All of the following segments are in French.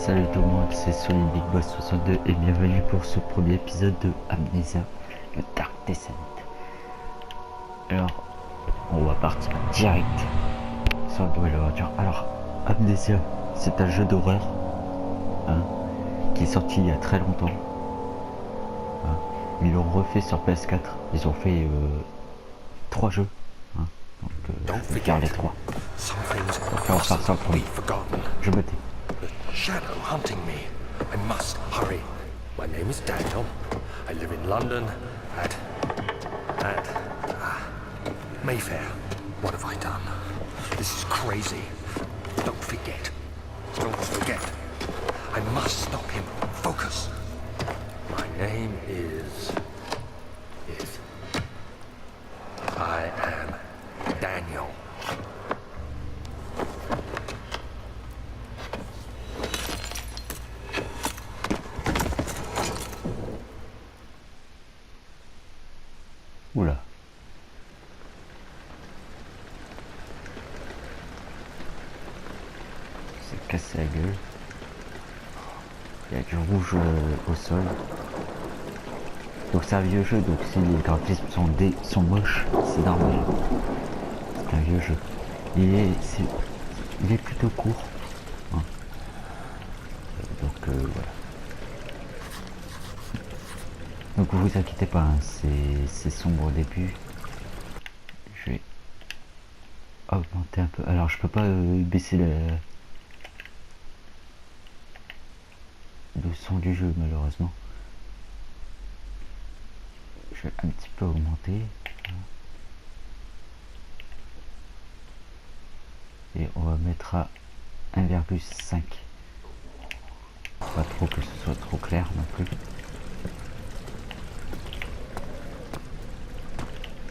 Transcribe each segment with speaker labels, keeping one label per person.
Speaker 1: Salut tout le monde, c'est Salut, Big Boss 62 et bienvenue pour ce premier épisode de Amnesia, le Dark Descent. Alors, on va partir direct sur la nouvelle aventure. Alors, Amnesia, c'est un jeu d'horreur qui est sorti il y a très longtemps. Ils l'ont refait sur PS4. Ils ont fait 3 jeux. Donc, je vais faire les 3. Donc là, on part sur le premier. Je me tais.
Speaker 2: Shadow hunting me. I must hurry. My name is Daniel. I live in London at Mayfair. What have I done? This is crazy. Don't forget. Don't forget. I must stop him. Focus. My name is I am Daniel.
Speaker 1: Oula. C'est cassé la gueule. Il y a du rouge au sol. Donc c'est un vieux jeu, donc si les graphismes sont moches, c'est normal. C'est un vieux jeu. Il est plutôt court. Donc voilà. Donc vous inquiétez pas, c'est sombre au début. Je vais augmenter un peu. Alors je peux pas baisser le son du jeu malheureusement. Je vais un petit peu augmenter. Et on va mettre à 1,5. Pas trop que ce soit trop clair non plus.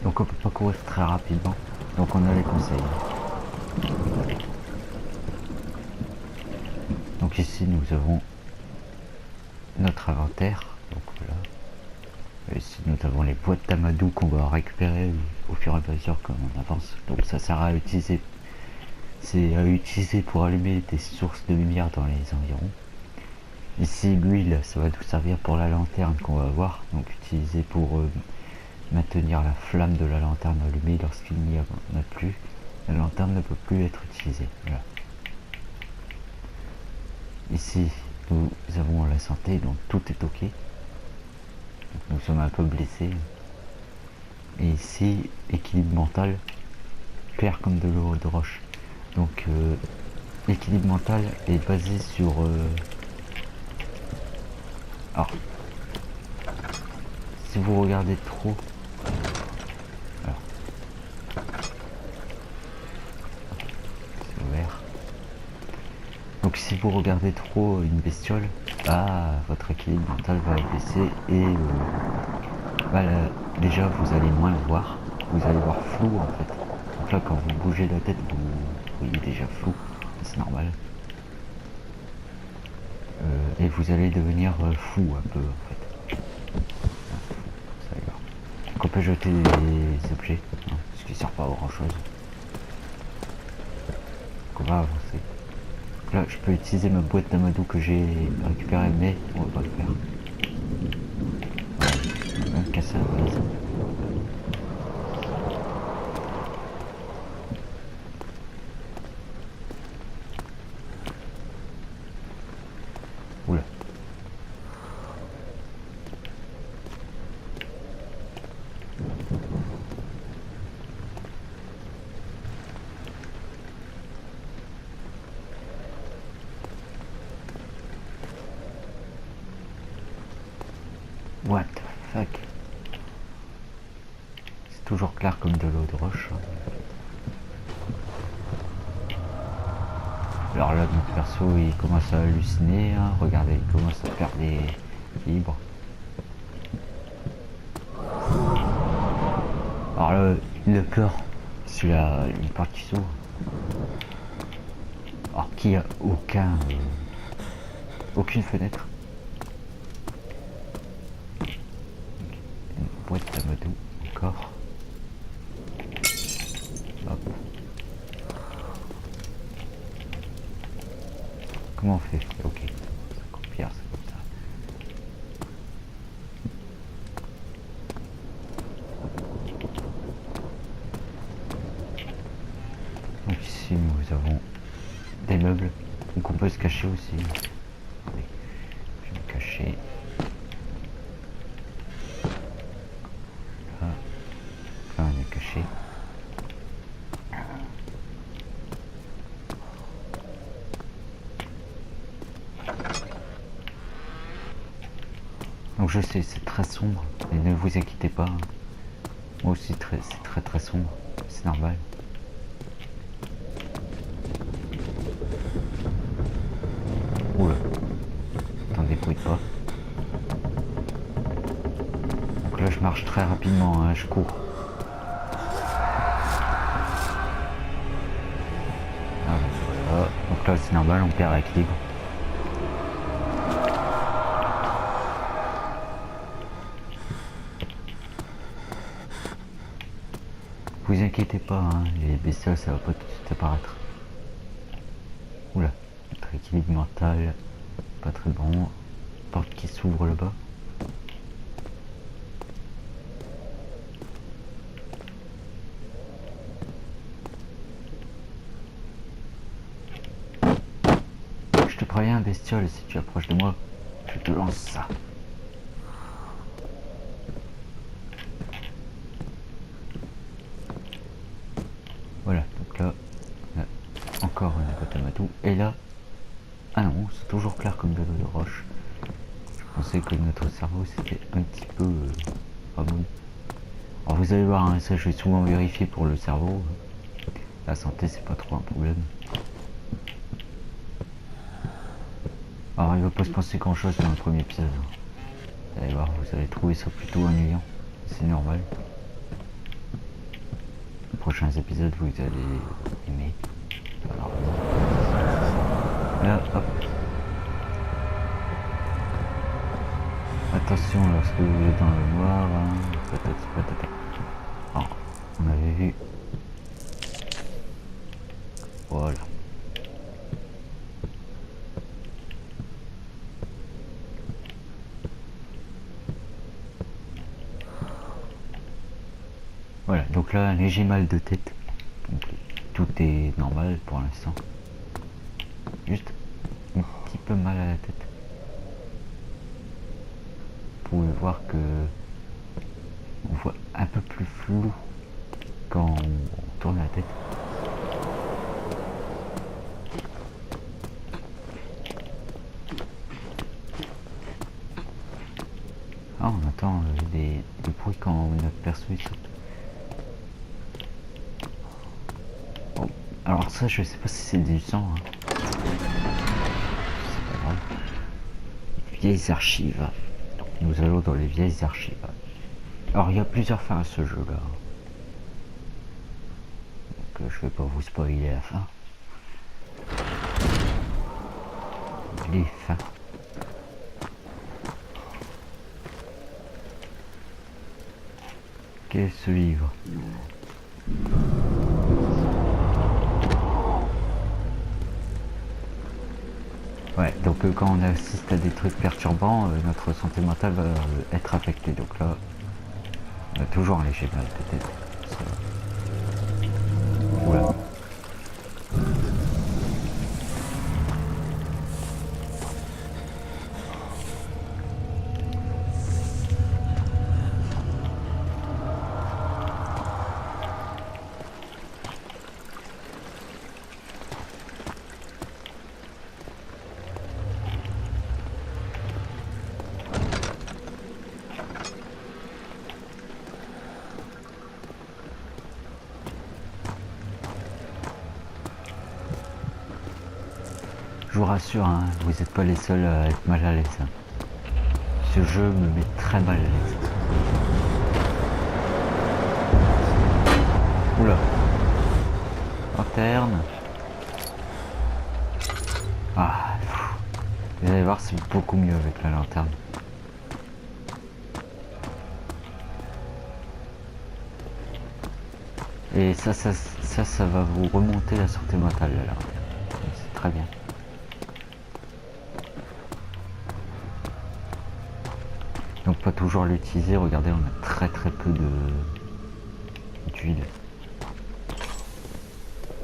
Speaker 1: Donc on peut pas courir très rapidement, donc on a les conseils. Donc ici nous avons notre inventaire, donc voilà. Et ici nous avons les boîtes d'amadou qu'on va récupérer au fur et à mesure comme on avance. Donc ça sert à utiliser, c'est à utiliser pour allumer des sources de lumière dans les environs. Ici l'huile, ça va nous servir pour la lanterne qu'on va avoir, donc utiliser pour maintenir la flamme de la lanterne allumée lorsqu'il n'y en a plus. La lanterne ne peut plus être utilisée. Voilà. Ici, nous avons la santé, donc tout est ok. Donc, nous sommes un peu blessés. Et ici, équilibre mental, clair comme de l'eau de roche. Donc, l'équilibre mental est basé sur... Alors, si vous regardez trop... Donc si vous regardez trop une bestiole, votre équilibre mental va baisser et déjà vous allez moins le voir, vous allez voir flou en fait. Donc là quand vous bougez la tête vous voyez déjà flou, c'est normal. Et vous allez devenir fou un peu en fait. Ça ira. Donc on peut jeter des objets, ce qui sert pas à grand chose. Donc on va avancer. Là, je peux utiliser ma boîte d'amadou que j'ai récupérée, mais on va pas le faire. Voilà, on va casser la base. Oula. What the fuck? C'est toujours clair comme de l'eau de roche. Alors là notre perso il commence à halluciner, regardez, il commence à perdre des fibres. Alors là, il a peur, c'est une porte qui s'ouvre. Alors qu'il n'y a aucune fenêtre. Boîte d'amadou encore. Hop. Comment on fait? Ok. ok. 50 pierres, c'est comme ça. Donc ici nous avons des meubles, donc on peut se cacher aussi. Attendez, je vais me cacher. Là, là on est caché. Donc je sais, c'est très sombre, mais ne vous inquiétez pas. Moi aussi c'est très sombre, c'est normal. Oula, attendez, bruit pas. Donc là je marche très rapidement, hein, je cours. Ah, voilà. Donc là c'est normal, on perd l'équilibre. Vous inquiétez pas, hein, les bestioles ça va pas tout de suite apparaître. Oula, notre équilibre mental, pas très bon. Porte qui s'ouvre là-bas. Je te préviens, bestiole, si tu approches de moi, je te lance ça. Voilà, donc là, on a encore une boîte à matou. Et là, ah non, c'est toujours clair comme de l'eau de roche. Je pensais que notre cerveau c'était un petit peu pas bon. Alors vous allez voir, hein, ça je vais souvent vérifier pour le cerveau. La santé c'est pas trop un problème. Alors il va pas se passer grand chose dans le premier épisode. Vous allez voir, vous allez trouver ça plutôt ennuyant. C'est normal. Les prochains épisodes vous allez aimer. Alors, là, hop. Attention lorsque vous êtes dans le noir, hein. Patata. Alors, on avait vu. Voilà. Voilà, donc là, un léger mal de tête. Donc, tout est normal pour l'instant. Juste un petit peu mal à la tête. Vous pouvez voir que on voit un peu plus flou quand on tourne la tête. Ah, on entend des bruits quand notre perso il saute. Bon, alors ça je sais pas si c'est du sang, hein. C'est pas grave. Vieilles archives. Donc, nous allons dans les vieilles archives. Alors il y a plusieurs fins à ce jeu là. Donc je vais pas vous spoiler la fin. Les fins. Quel est ce livre? Ouais, donc quand on assiste à des trucs perturbants, notre santé mentale va être affectée. Donc là, on a toujours un léger mal de tête. Oula. Je vous rassure, hein, vous n'êtes pas les seuls à être mal à l'aise. Hein. Ce jeu me met très mal à l'aise. Oula. Lanterne. Ah, vous allez voir, c'est beaucoup mieux avec la lanterne. Et ça va vous remonter la santé mentale, la lanterne. C'est très bien. pas toujours l'utiliser. Regardez, on a très peu de d'huile.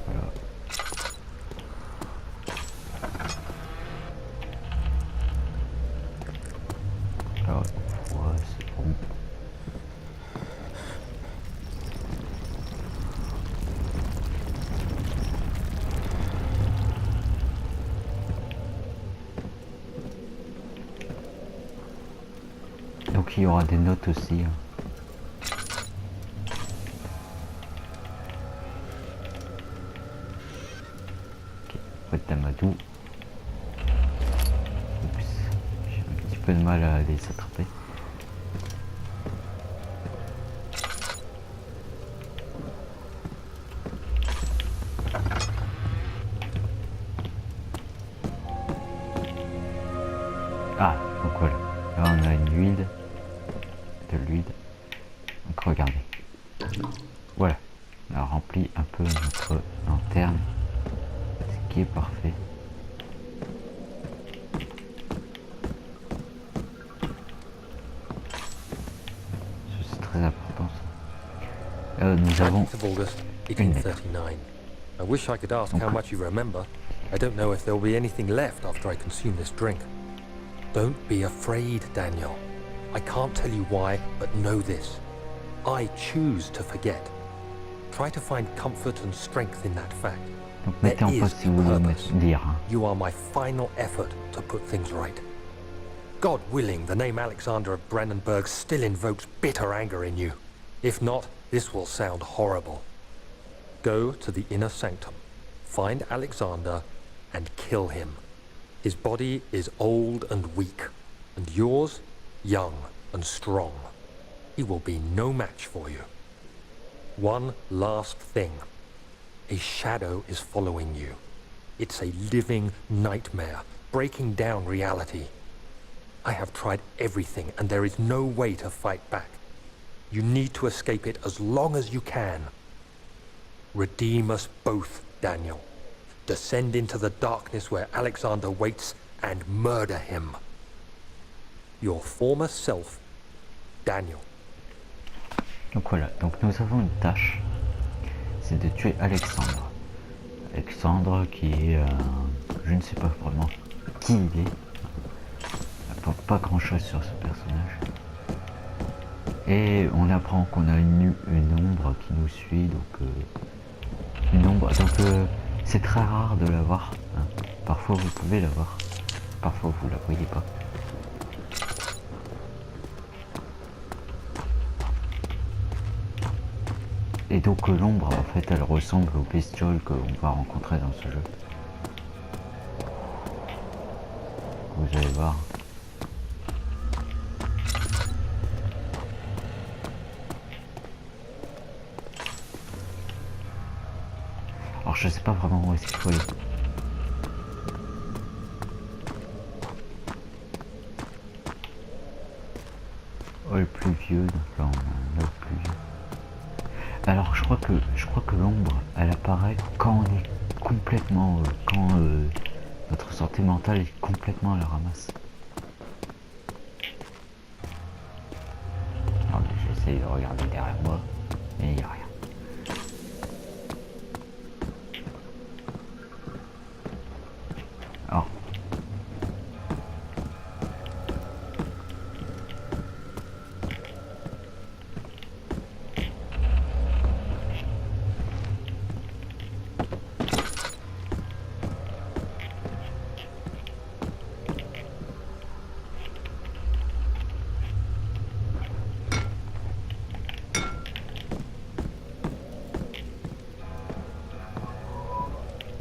Speaker 1: Voilà. Alors, ouais, c'est bon. Donc il y aura des notes aussi. Ok, boîte d'amadou. Oups, j'ai un petit peu de mal à les attraper. Ah, donc voilà. Là on a une huile. De l'huile. Donc regardez. Voilà. On a rempli un peu notre lanterne. Ce qui est parfait. C'est très important ça. Nous avons
Speaker 2: 19th of August, 1839. I wish I could ask how much you remember. I don't know if there will be anything left after I consume this drink. Don't be afraid, Daniel. I can't tell you why, but know this. I choose to forget. Try to find comfort and strength in that fact.
Speaker 1: Donc mettez en pause si vous voulez lire.
Speaker 2: You are my final effort to put things right. God willing, the name Alexander of Brandenburg still invokes bitter anger in you. If not, this will sound horrible. Go to the inner sanctum, find Alexander, and kill him. His body is old and weak, and yours, young and strong. He will be no match for you. One last thing. A shadow is following you. It's a living nightmare, breaking down reality. I have tried everything, and there is no way to fight back. You need to escape it as long as you can. Redeem us both, Daniel. Descend into the darkness where Alexander waits and murder him. Your former self, Daniel.
Speaker 1: Donc voilà, donc nous avons une tâche, c'est de tuer Alexandre. Alexandre qui est, je ne sais pas vraiment qui il est, on n'apprend pas grand chose sur ce personnage. Et on apprend qu'on a une ombre qui nous suit, donc une ombre, donc c'est très rare de la voir, hein. Parfois vous pouvez la voir, parfois vous la voyez pas. Et donc l'ombre, en fait, elle ressemble aux bestioles qu'on va rencontrer dans ce jeu. Vous allez voir. Alors je sais pas vraiment où est-ce qu'il faut aller. Oh, le plus vieux, donc là on a un autre plus vieux. Alors je crois que l'ombre elle apparaît quand on est complètement quand notre santé mentale est complètement à la ramasse. Alors j'essaye de regarder derrière moi, mais il n'y a rien. Alors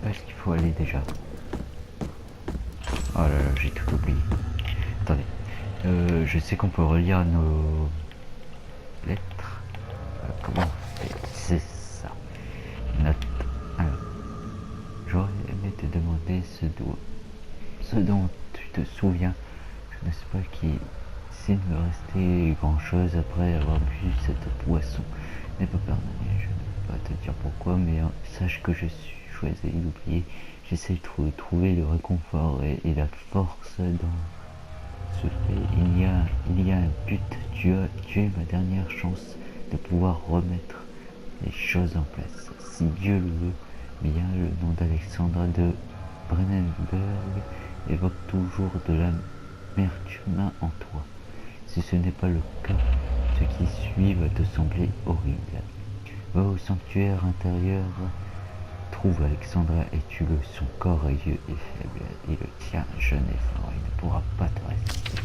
Speaker 1: est-ce qu'il faut aller déjà? Oh là là, j'ai tout oublié. Attendez. Je sais qu'on peut relire nos lettres. Comment c'est ça? Note. Alors. J'aurais aimé te demander ce dont tu te souviens. Je ne sais pas s'il me restait grand chose après avoir bu cette boisson. N'aie pas pardonné, je ne peux pas te dire pourquoi, mais sache que je suis choisi d'oublier. J'essaie de trouver le réconfort et la force dans se fait, il y a un but. Tu es ma dernière chance de pouvoir remettre les choses en place. Si Dieu le veut bien, le nom d'Alexandra de Brennenberg évoque toujours de l'amertume en toi. Si ce n'est pas le cas, ce qui suit va te sembler horrible. Va au sanctuaire intérieur, trouve Alexandra et tue-le. Son corps est vieux et faible, et le tien jeune et fort. Il ne pourra pas te résister.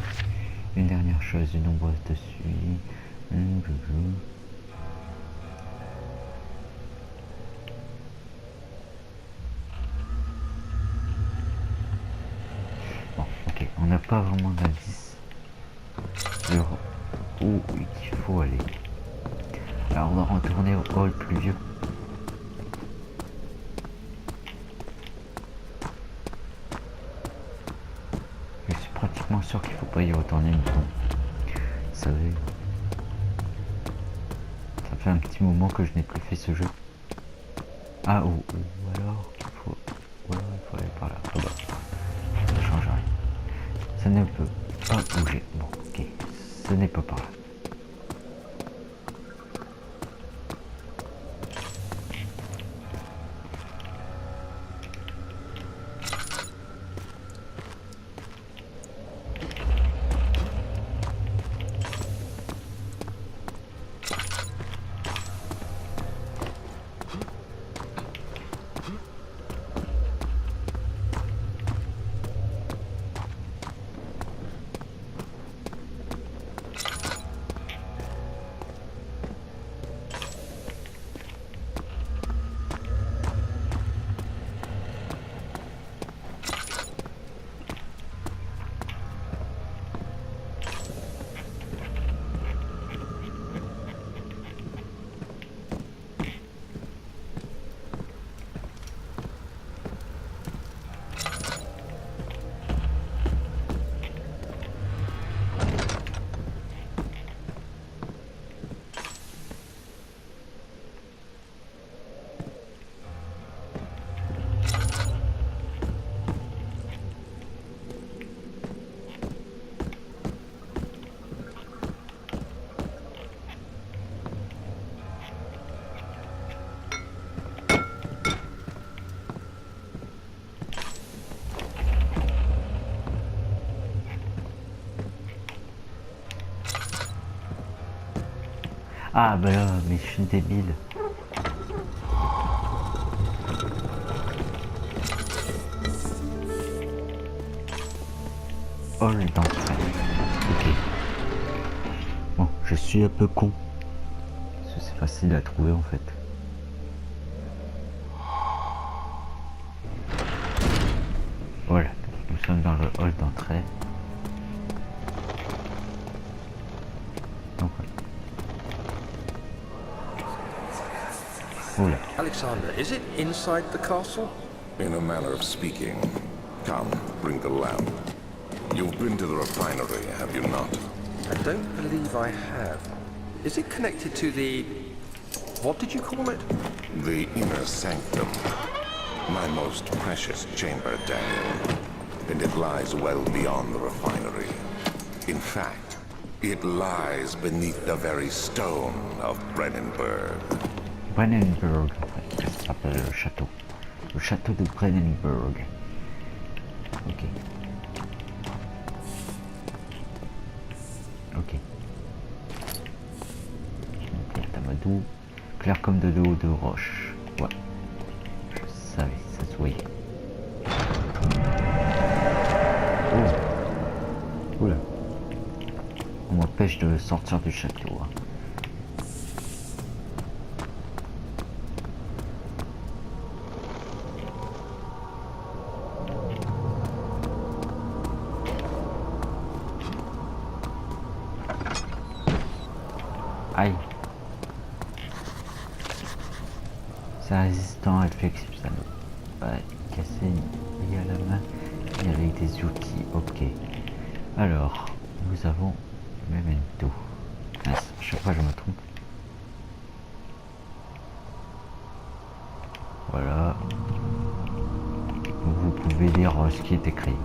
Speaker 1: Une dernière chose, une ombre te suit. Bon, ok, on n'a pas vraiment d'indice sur où il faut aller. Alors on va retourner au hall plus vieux. Je suis pratiquement sûr qu'il faut pas y retourner une fois. Vous savez, ça fait un petit moment que je n'ai plus fait ce jeu. Ah, ou alors il faut aller par là. Oh bah, ça change rien. Ça ne peut pas bouger. Bon, ok, ce n'est pas par là. Ah bah là, mais je suis débile. Hall d'entrée. Ok. Bon, je suis un peu con. Parce que c'est facile à trouver en fait. Voilà, nous sommes dans le hall d'entrée. Donc voilà. Oula.
Speaker 2: Alexander, is it inside the castle?
Speaker 3: In a manner of speaking. Come, bring the lamp. You've been to the refinery, have you not?
Speaker 2: I don't believe I have. Is it connected to the... what did you call it?
Speaker 3: The inner sanctum. My most precious chamber, Daniel. And it lies well beyond the refinery. In fact, it lies beneath the very stone of Brennenberg.
Speaker 1: Brennenberg, en fait, ça s'appelle le château. Le château de Brennenberg. Ok. Ok. Donc, Tamadou, clair comme de l'eau de roche. Ouais. Je savais, ça se voyait. Oh. Oula. On m'empêche de sortir du château. Hein. Aïe. C'est résistant à effet exceptionnel. Ouais, cassé, il y a la main et avec des outils. Ok. Alors, nous avons Memento. Ah, chaque fois je me trompe. Voilà. Vous pouvez lire ce qui est écrit.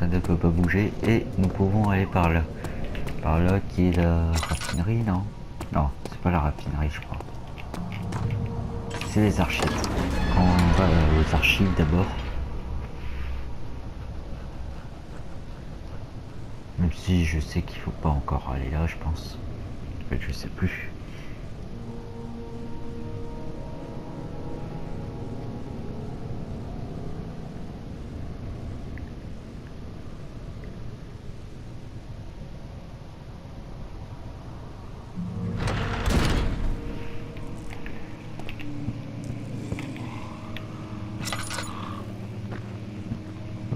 Speaker 1: ça ne peut pas bouger et nous pouvons aller par là. Par là qui est la raffinerie, non? Non, c'est pas la raffinerie, je crois. C'est les archives. Quand on va aux archives d'abord. Même si je sais qu'il faut pas encore aller là, je pense. En fait, je sais plus.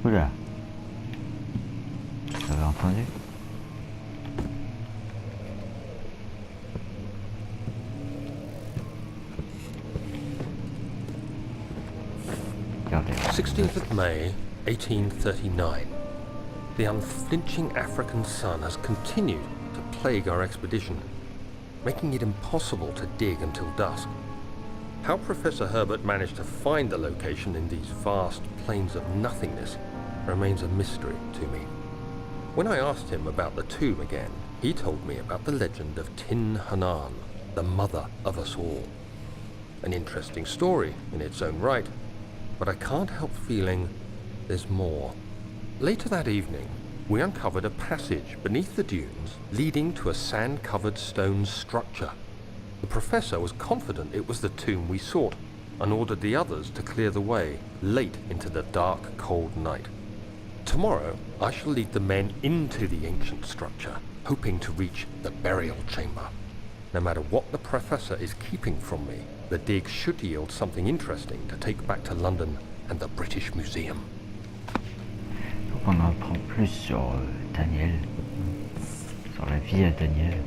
Speaker 1: Oula. Vous avez entendu? Regardez.
Speaker 2: 16th of May, 1839. The unflinching African sun has continued to plague our expedition, making it impossible to dig until dusk. How Professor Herbert managed to find the location in these vast plains of nothingness remains a mystery to me. When I asked him about the tomb again, he told me about the legend of Tin Hanan, the mother of us all. An interesting story in its own right, but I can't help feeling there's more. Later that evening, we uncovered a passage beneath the dunes leading to a sand-covered stone structure. The professor was confident it was the tomb we sought and ordered the others to clear the way late into the dark, cold night. Tomorrow, I shall lead the men into the ancient structure, hoping to reach the burial chamber. No matter what the professor is keeping from me, the dig should yield something interesting to take back to London and the British Museum.
Speaker 1: Donc on en apprend plus sur Daniel, sur la vie à Daniel.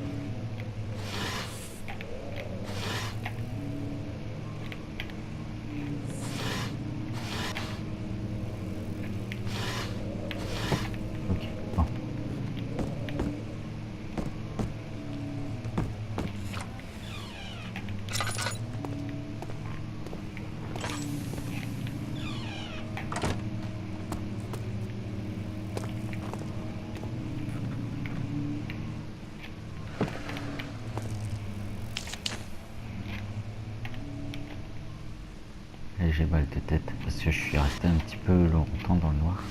Speaker 1: Et j'ai mal de tête parce que je suis resté un petit peu longtemps dans le noir.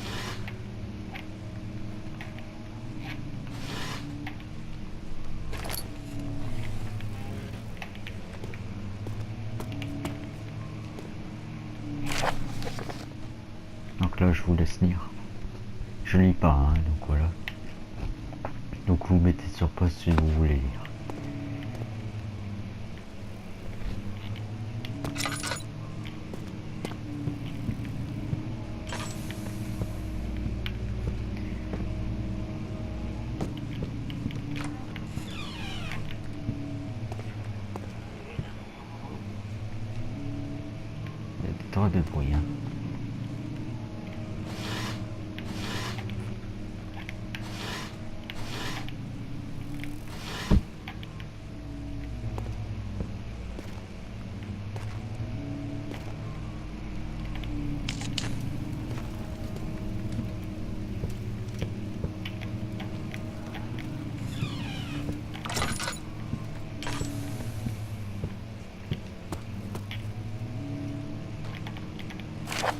Speaker 1: Donc là je vous laisse lire. Je lis pas, hein, donc voilà. Donc vous mettez sur pause si vous voulez lire. De bruit, hein.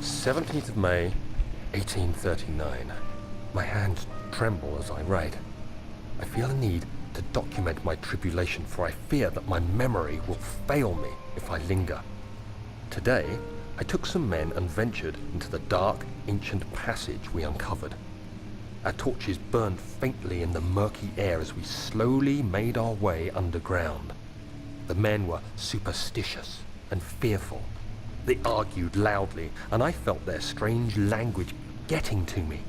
Speaker 2: "17th of May, 1839. My hands tremble as I write. I feel a need to document my tribulation, for I fear that my memory will fail me if I linger. Today, I took some men and ventured into the dark, ancient passage we uncovered. Our torches burned faintly in the murky air as we slowly made our way underground. The men were superstitious and fearful. They argued loudly, and I felt their strange language getting to me.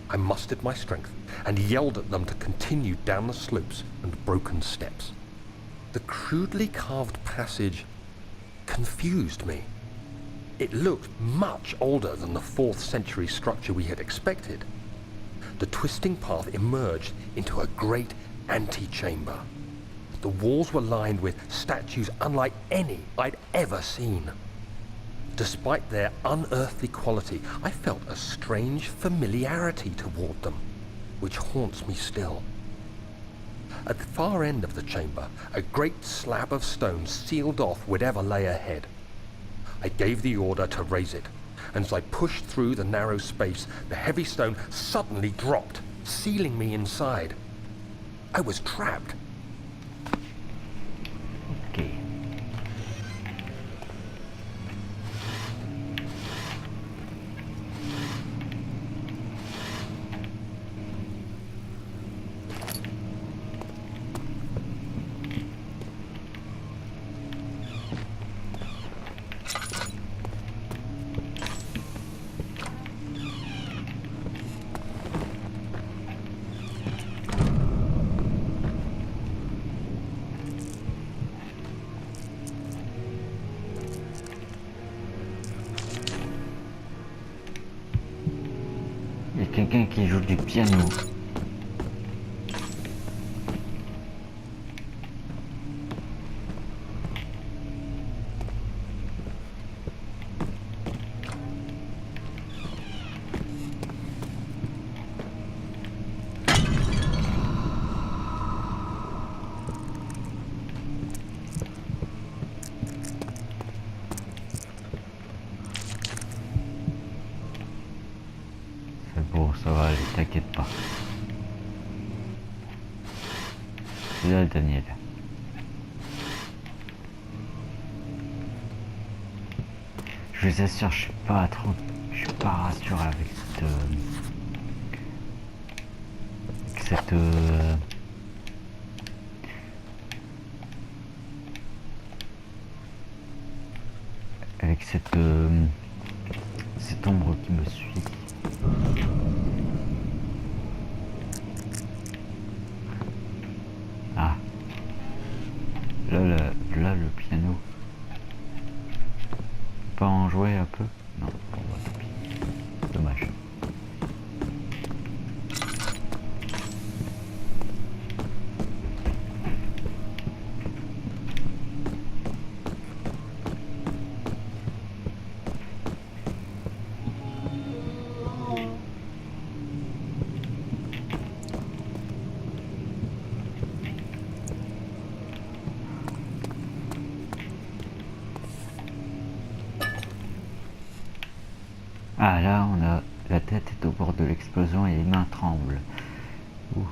Speaker 2: I mustered my strength and yelled at them to continue down the slopes and broken steps. The crudely carved passage confused me. It looked much older than the 4th century structure we had expected. The twisting path emerged into a great antechamber. The walls were lined with statues unlike any I'd ever seen. Despite their unearthly quality, I felt a strange familiarity toward them, which haunts me still. At the far end of the chamber, a great slab of stone sealed off whatever lay ahead. I gave the order to raise it, and as I pushed through the narrow space, the heavy stone suddenly dropped, sealing me inside. I was trapped.
Speaker 1: Ok. Il y a quelqu'un qui joue du piano. Bon, ça va aller, t'inquiète pas. C'est là, Daniel. Je vous assure, je suis pas rassuré avec cette ombre qui me suit. Ah, là le piano. Pas en jouer un peu? Non, bon, bah, tant pis. Dommage. Ah là, la tête est au bord de l'explosion et les mains tremblent. Ouh.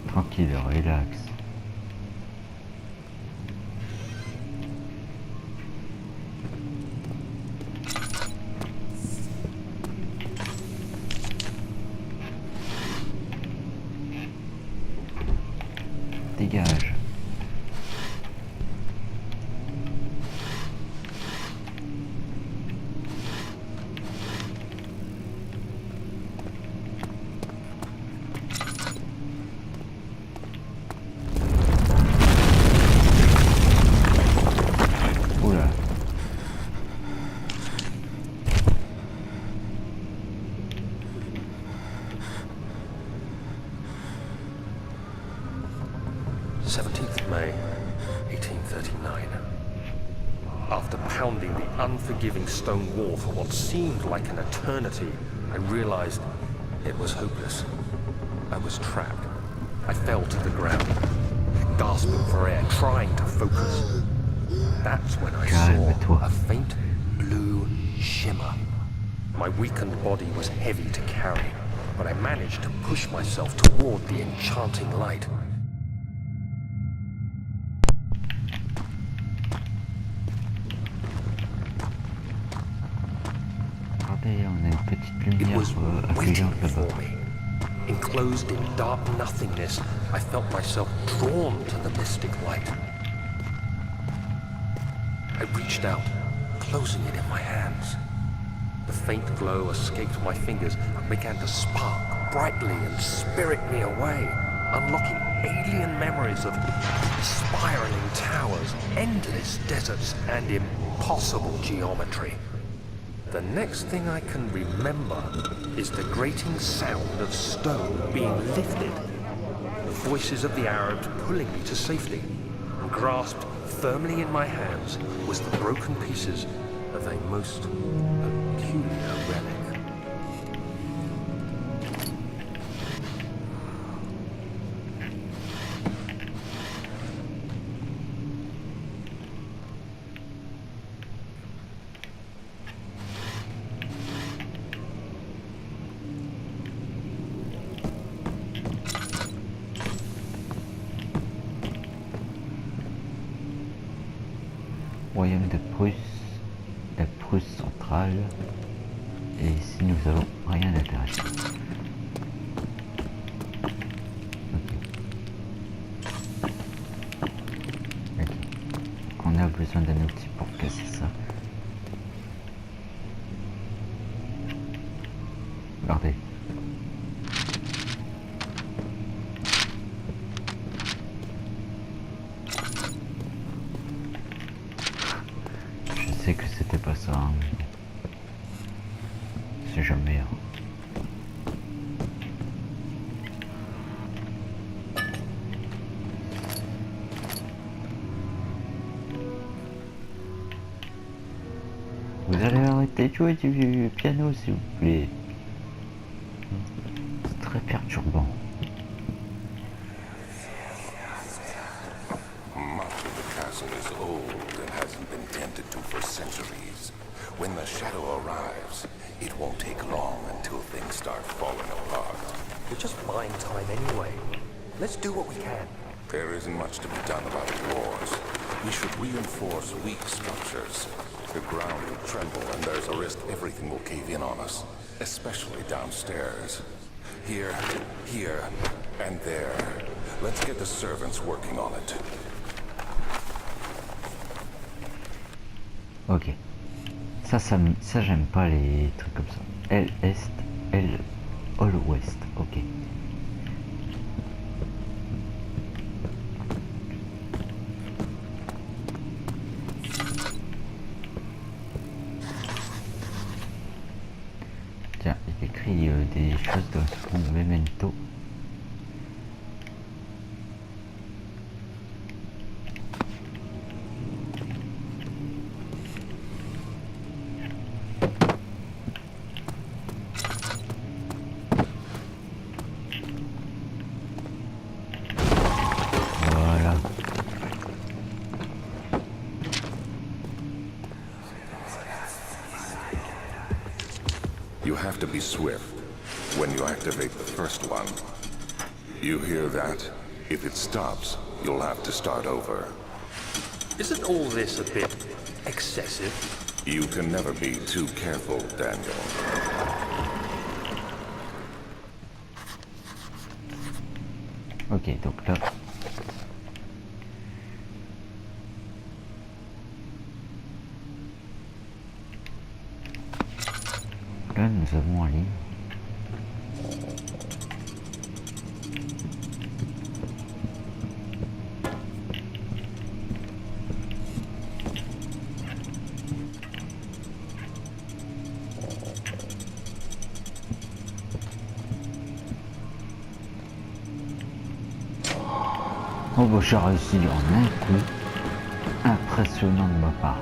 Speaker 1: Tranquille, relax. Dégage. Oula.
Speaker 2: May 1839. After pounding the unforgiving stone wall for what seemed like an eternity, I realized it was hopeless. I was trapped. I fell to the ground, gasping for air, trying to focus. That's when I saw a faint blue shimmer. My weakened body was heavy to carry, but I managed to push myself toward the enchanting light.
Speaker 1: Regardez, on a une petite
Speaker 2: It
Speaker 1: lumière
Speaker 2: was waiting
Speaker 1: affluente
Speaker 2: for
Speaker 1: là-bas.
Speaker 2: me. Enclosed in dark nothingness, I felt myself drawn to the mystic light. I reached out, closing it in my hands. The faint glow escaped my fingers and began to spark brightly and spirit me away, unlocking alien memories of spiraling towers, endless deserts, and impossible geometry. The next thing I can remember is the grating sound of stone being lifted. the voices of the Arabs pulling me to safety, and grasped firmly in my hands was the broken pieces of a most peculiar relic.
Speaker 1: Royaume de Prusse, la Prusse centrale, et ici nous avons rien d'intéressant. Ok. Donc on a besoin d'un outil pour casser ça. Regardez. Je sais que c'était pas ça, hein, mais c'est jamais. Hein. Vous allez arrêter de jouer du piano s'il vous plaît. C'est très perturbant.
Speaker 3: Much of the castle is old and hasn't been tended to for centuries. When the shadow arrives, it won't take long until things start falling apart.
Speaker 2: We're just buying time anyway. Let's do what we can.
Speaker 3: There isn't much to be done about floors. We should reinforce weak structures. The ground will tremble and there's a risk everything will cave in on us, especially downstairs. Here, and there. Let's get the servants working on it.
Speaker 1: Ok. Ça j'aime pas les trucs comme ça. L Est, L All Ouest. Ok. Tiens, il écrit des choses dans son memento. Voilà.
Speaker 3: You have to be swift when you activate the first one. You hear that? If it stops, you'll have to start over.
Speaker 2: Isn't all this a bit excessive?
Speaker 3: You can never be too careful, Daniel.
Speaker 1: Ok, donc là. Là, nous avons un lit. Oh bah j'ai réussi en un coup. Impressionnant de ma part.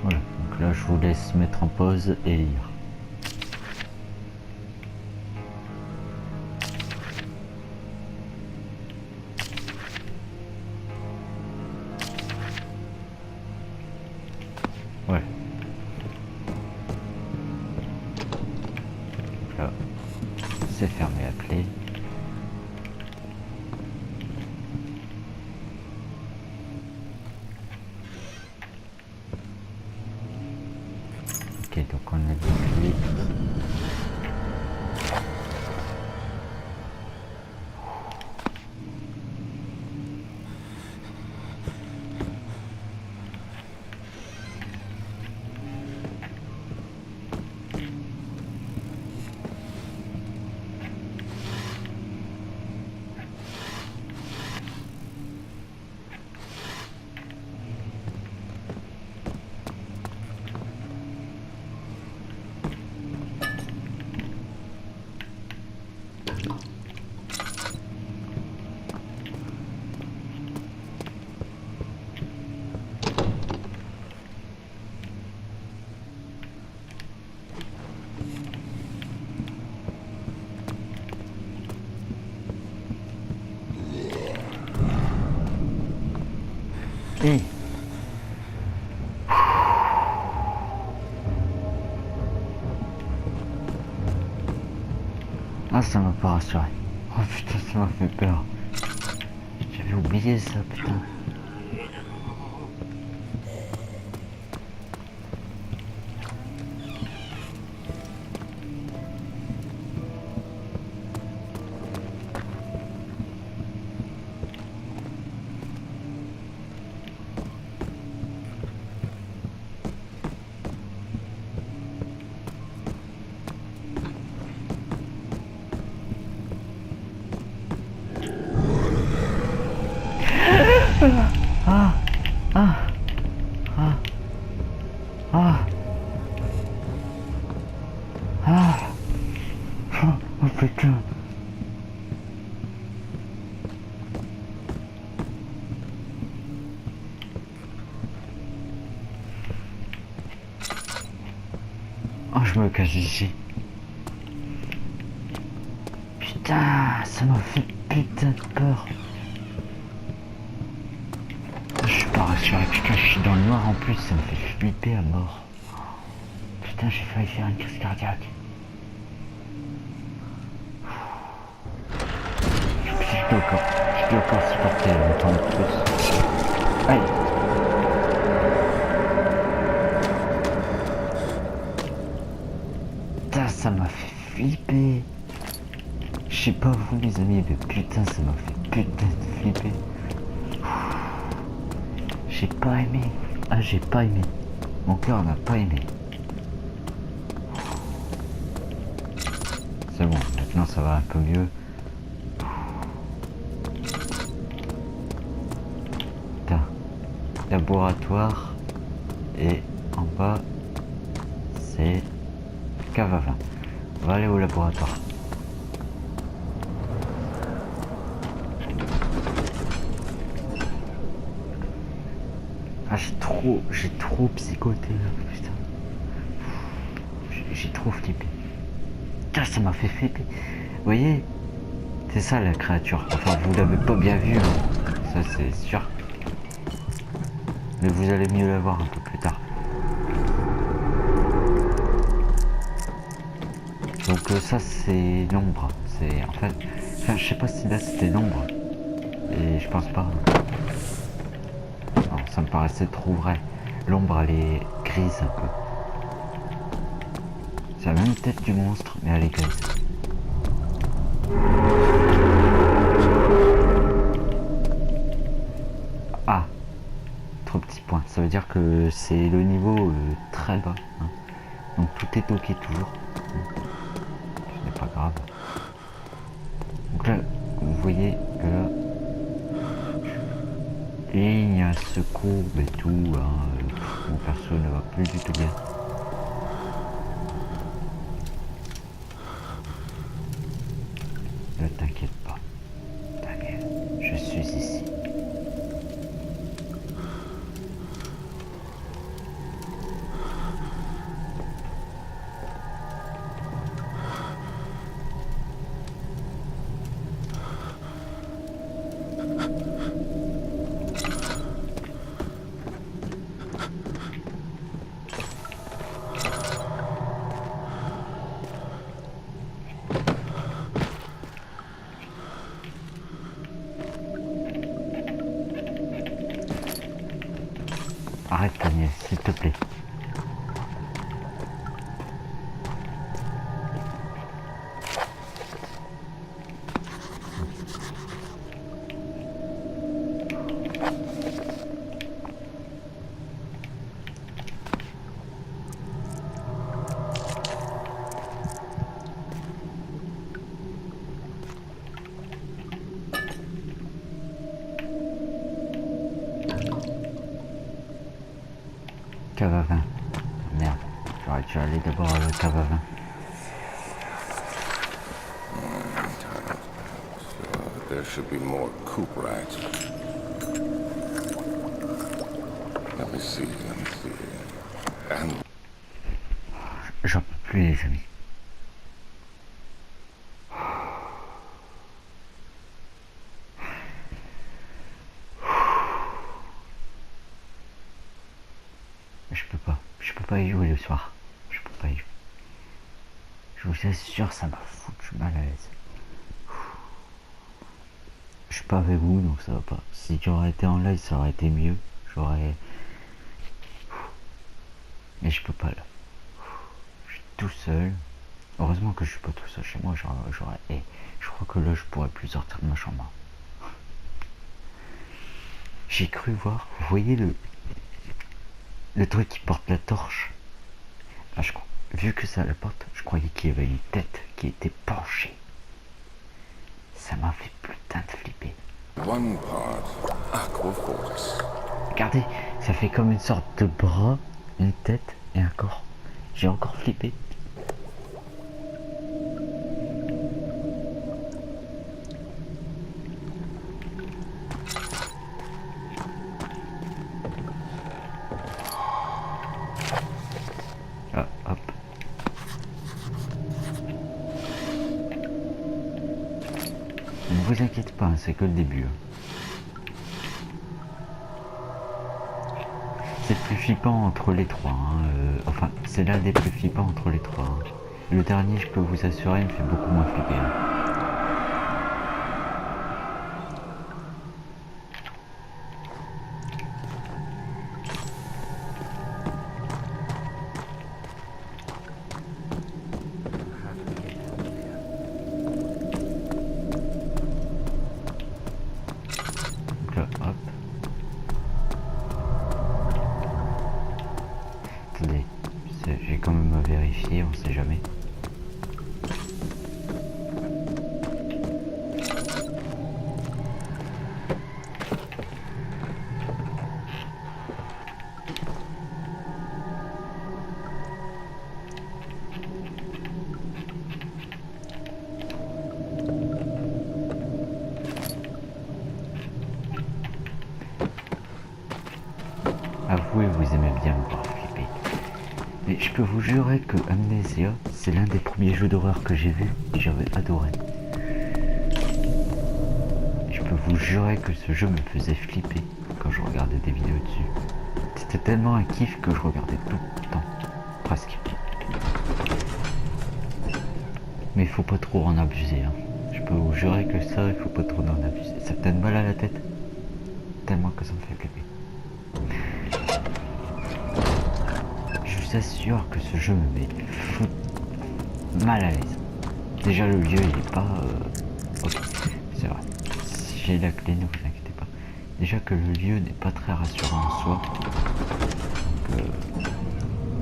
Speaker 1: Voilà, donc là je vous laisse mettre en pause et lire. Ouais. Là, c'est fermé à clé. Ok, donc on a des clés. flipper. Ah, ça m'a pas rassuré. Oh putain, ça m'a fait peur. J'avais oublié ça, putain. Ah, ah, ah, ah, ah, oh putain. Oh, je me cache ici. Putain, ça m'a fait putain de peur. Je suis pas rassuré, putain, je suis dans le noir en plus, ça me fait flipper à mort. Putain, j'ai failli faire une crise cardiaque. Je dois encore supporter longtemps de plus. Allez. Putain, ça m'a fait flipper. Je sais pas vous les amis, mais putain, ça m'a fait putain de flipper. J'ai pas aimé. Ah, j'ai pas aimé. Mon cœur n'a pas aimé. C'est bon, maintenant ça va un peu mieux. Putain. Laboratoire. Et en bas, c'est cave à vin. On va aller au laboratoire. Ah, j'ai trop psychoté là, putain. J'ai trop flippé. Putain, ça m'a fait flipper. Vous voyez, c'est ça la créature. Enfin, vous l'avez pas bien vu, hein. Ça c'est sûr. Mais vous allez mieux la voir un peu plus tard. Donc ça c'est l'ombre. C'est en fait, enfin, je sais pas si là c'était l'ombre. Et je pense pas. Non, ça me paraissait trop vrai. L'ombre elle est grise un peu. C'est la même tête du monstre, mais elle est grise. Ah, trop petit point. Ça veut dire que c'est le niveau très bas. Hein. Donc tout est ok toujours. Ce n'est pas grave. Donc là, vous voyez que là, ligne se courbe et tout. Hein, mon perso ne va plus du tout bien. Ne t'inquiète pas. T'inquiète, je suis ici. Arrête Agnès, s'il te plaît. Cave à vin. Merde, j'aurais dû aller d'abord à la cave à vin.
Speaker 3: So there should be more coop rats. Let me see. And
Speaker 1: J'en peux plus les amis. pas y jouer le soir. Je peux pas y jouer. Je vous assure, ça m'a foutu mal à l'aise. Je suis pas avec vous, donc ça va pas. Si j'aurais été en live, ça aurait été mieux. J'aurais... Mais je peux pas là. Je suis tout seul. Heureusement que je suis pas tout seul chez moi. J'aurais... Et je crois que là, je pourrais plus sortir de ma chambre. J'ai cru voir... Vous voyez le truc qui porte la torche? Ah, je crois... Vu que ça la porte, je croyais qu'il y avait une tête qui était penchée. Ça m'a fait putain de flipper.
Speaker 3: One part aqua force.
Speaker 1: Regardez, ça fait comme une sorte de bras, une tête et un corps. J'ai encore flippé. Ah, hop. Ne vous inquiétez pas, c'est que le début. C'est le plus flippant entre les trois. Enfin, c'est l'un des plus flippants entre les trois. Le dernier, je peux vous assurer, me fait beaucoup moins flipper. Donc là, hop. Attendez, j'ai quand même à vérifier, on sait jamais. Avouez, vous aimez bien me voir flipper. Mais je peux vous jurer que Amnesia, c'est l'un des premiers jeux d'horreur que j'ai vu et j'avais adoré. Je peux vous jurer que ce jeu me faisait flipper quand je regardais des vidéos dessus. C'était tellement un kiff que je regardais tout le temps, presque. Mais il faut pas trop en abuser. Je peux vous jurer que ça, il faut pas trop en abuser. Ça me donne mal à la tête, tellement que ça me fait flipper. Je vous assure que ce jeu me met mal à l'aise. Déjà le lieu il est pas... Ok, c'est vrai. Si j'ai la clé, ne vous inquiétez pas. Déjà que le lieu n'est pas très rassurant en soi. Donc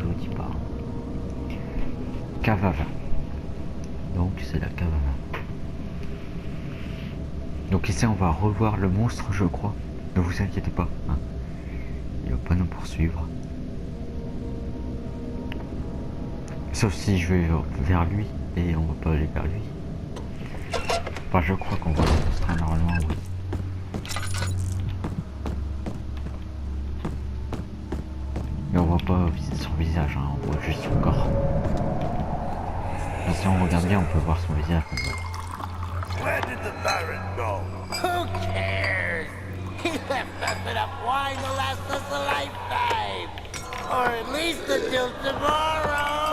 Speaker 1: je vous dis pas. Cave à vin. Donc c'est la cave à vin. Donc ici on va revoir le monstre, je crois. Ne vous inquiétez pas. Il va pas nous poursuivre. Sauf si je vais vers lui et on va pas aller vers lui. Enfin, je crois qu'on va très normalement, oui. Mais on voit pas son visage, on voit juste son corps. Et si on regarde bien, on peut voir son visage.
Speaker 4: Where did the Baron go?
Speaker 5: Who cares? He left us enough wine to last us a lifetime. Or at least until tomorrow.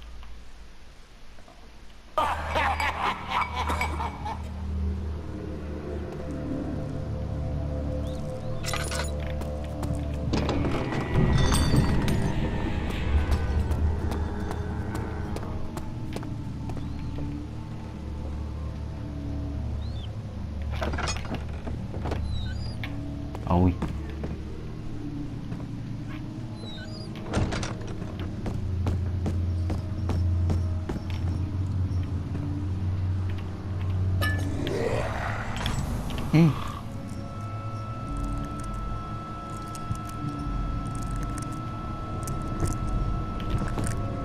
Speaker 1: Ah oui.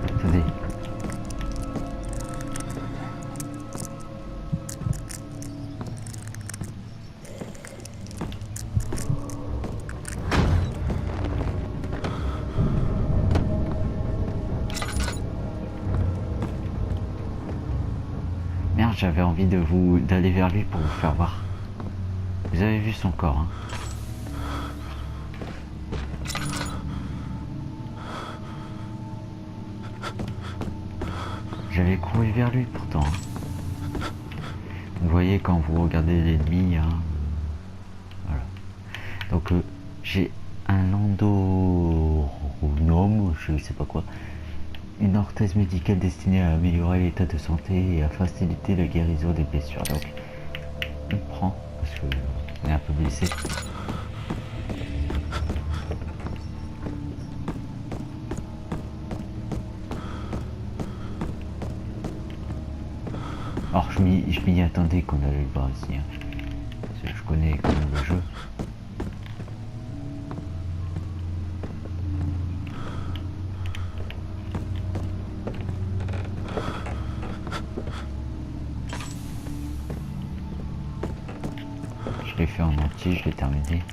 Speaker 1: Attendez. Merde, j'avais envie d'aller vers lui pour vous faire voir. Vous avez vu son corps, aller courir vers lui pourtant. Vous voyez quand vous regardez l'ennemi, hein. Voilà. Donc j'ai un endoronome, je sais pas quoi. Une orthèse médicale destinée à améliorer l'état de santé et à faciliter la guérison des blessures. Donc on prend parce que on est un peu blessé. Alors je m'y attendais qu'on allait le voir ici, hein. Parce que je connais quand même le jeu. Je l'ai fait en entier, je l'ai terminé.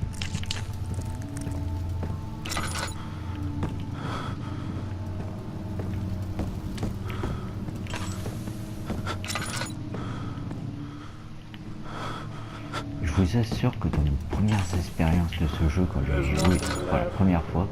Speaker 1: Je vous assure que dans mes premières expériences de ce jeu, quand j'ai joué pour la première fois,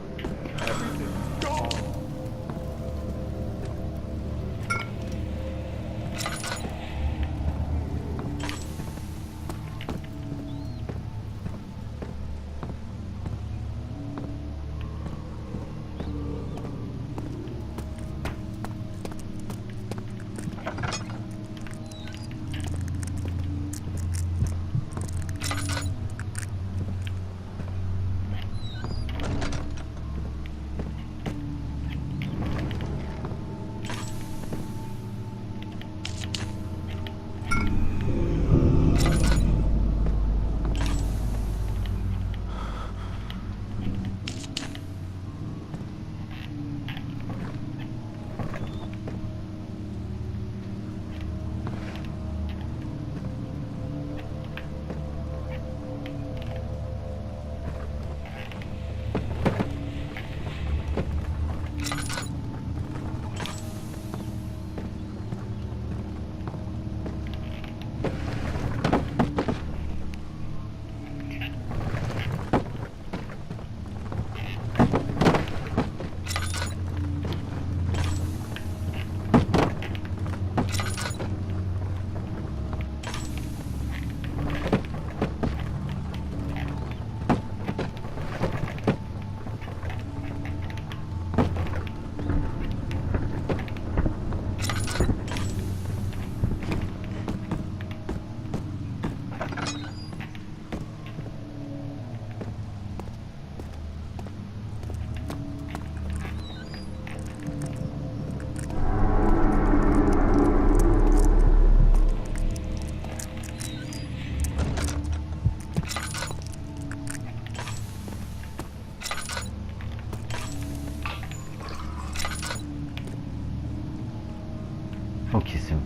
Speaker 1: ok, c'est bon.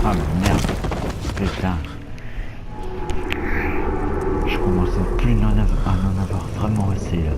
Speaker 1: Ah mais merde, putain. Je commence à en avoir vraiment assez là.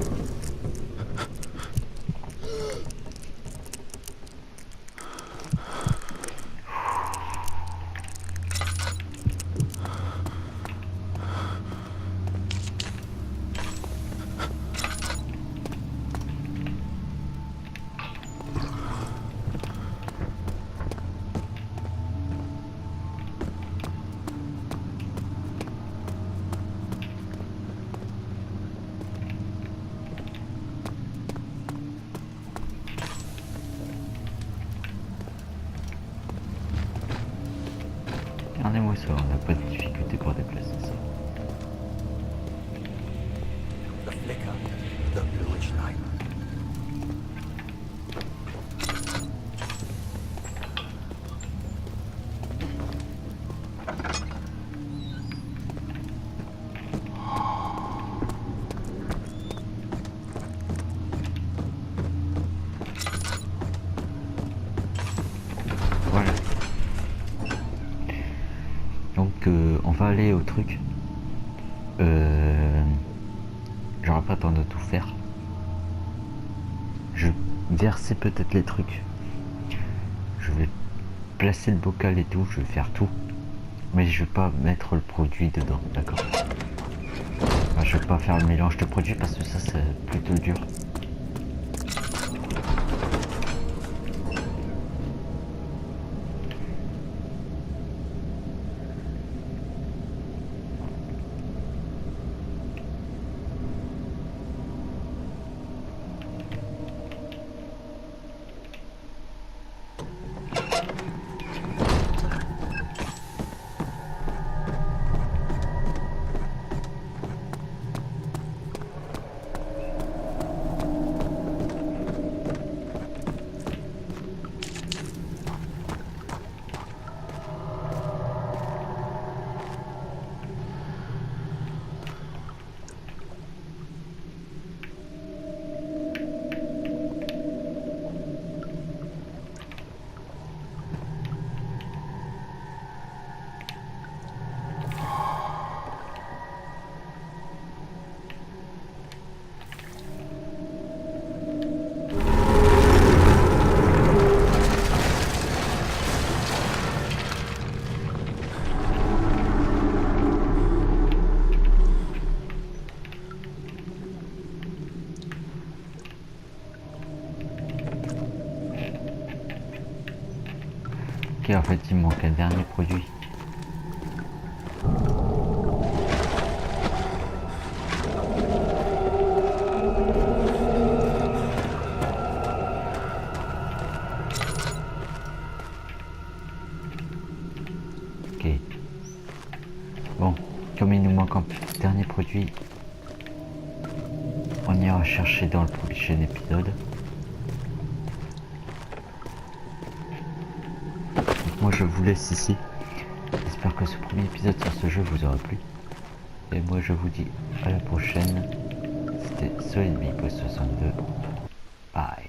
Speaker 1: Regardez-moi ça, on n'a pas de difficulté pour déplacer ça.
Speaker 2: The flicker, the bluish light.
Speaker 1: Voilà. Donc on va aller au truc. J'aurais pas le temps de tout faire. Je verser peut-être les trucs. Je vais placer le bocal et tout, je vais faire tout. Mais je vais pas mettre le produit dedans, d'accord? Enfin, je vais pas faire le mélange de produits parce que ça c'est plutôt dur. Ok, en fait il me manque un dernier produit. Ok. Bon, comme il nous manque un dernier produit, on ira chercher dans le prochain épisode. Moi je vous laisse ici. J'espère que ce premier épisode sur ce jeu vous aura plu. Et moi je vous dis à la prochaine. C'était Salut, tous, 62. Bye.